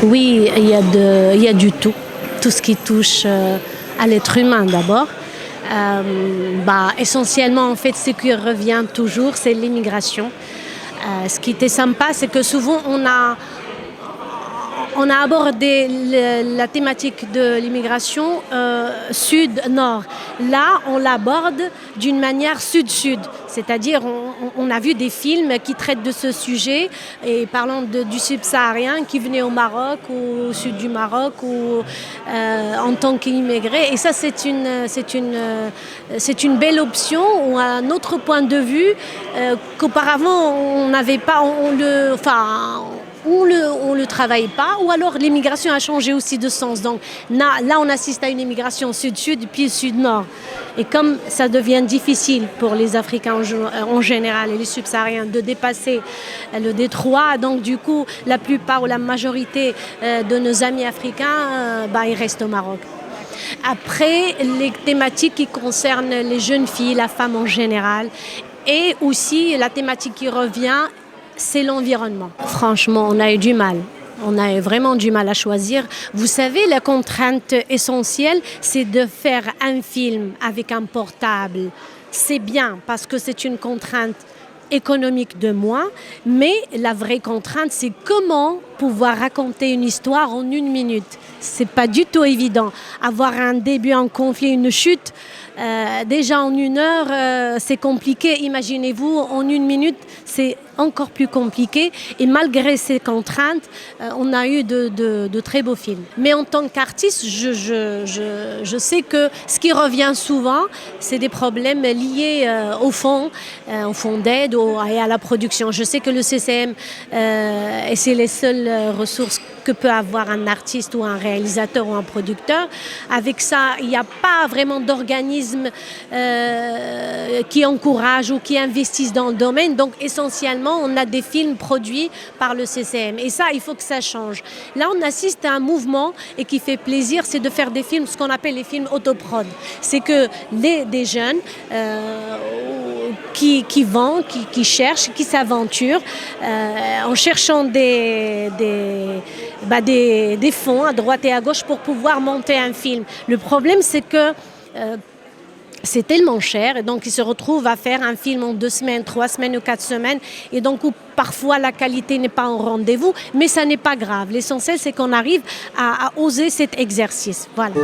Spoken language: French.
Oui, il y a du tout ce qui touche à l'être humain d'abord. Essentiellement, en fait, ce qui revient toujours, c'est l'immigration. Ce qui était sympa, c'est que souvent, on a abordé la thématique de l'immigration sud-nord. Là, on l'aborde d'une manière sud-sud, c'est-à-dire on a vu des films qui traitent de ce sujet et parlant du subsaharien qui venait au Maroc ou au sud du Maroc ou en tant qu'immigré. Et ça, c'est une belle option ou un autre point de vue qu'auparavant on n'avait pas. On le travaille pas, ou alors l'immigration a changé aussi de sens. Donc là, on assiste à une immigration sud-sud puis sud-nord. Et comme ça devient difficile pour les Africains en général et les subsahariens de dépasser le détroit, donc du coup, la plupart ou la majorité de nos amis africains, ils restent au Maroc. Après, les thématiques qui concernent les jeunes filles, la femme en général, et aussi la thématique qui revient, c'est l'environnement. Franchement, on a eu du mal. On a eu vraiment du mal à choisir. Vous savez, la contrainte essentielle, c'est de faire un film avec un portable. C'est bien parce que c'est une contrainte économique de moins, mais la vraie contrainte, c'est comment pouvoir raconter une histoire en 1 minute. C'est pas du tout évident. Avoir un début, un conflit, une chute, déjà en 1 heure, c'est compliqué. Imaginez-vous, en 1 minute, c'est encore plus compliqué. Et malgré ces contraintes, on a eu de très beaux films. Mais en tant qu'artiste, je sais que ce qui revient souvent, c'est des problèmes liés au fond d'aide et à la production. Je sais que le CCM, et c'est les seules ressources que peut avoir un artiste ou un réalisateur ou un producteur. Avec ça, il n'y a pas vraiment d'organisme qui encourage ou qui investissent dans le domaine. Donc essentiellement, on a des films produits par le CCM. Et ça, il faut que ça change. Là, on assiste à un mouvement et qui fait plaisir, c'est de faire des films, ce qu'on appelle les films autoprod. C'est que des jeunes qui vont, qui cherchent, qui s'aventurent en cherchant des fonds à droite et à gauche pour pouvoir monter un film. Le problème, c'est que c'est tellement cher et donc ils se retrouvent à faire un film en 2 semaines, 3 semaines ou 4 semaines et donc où parfois la qualité n'est pas au rendez-vous, mais ça n'est pas grave. L'essentiel, c'est qu'on arrive à oser cet exercice. Voilà.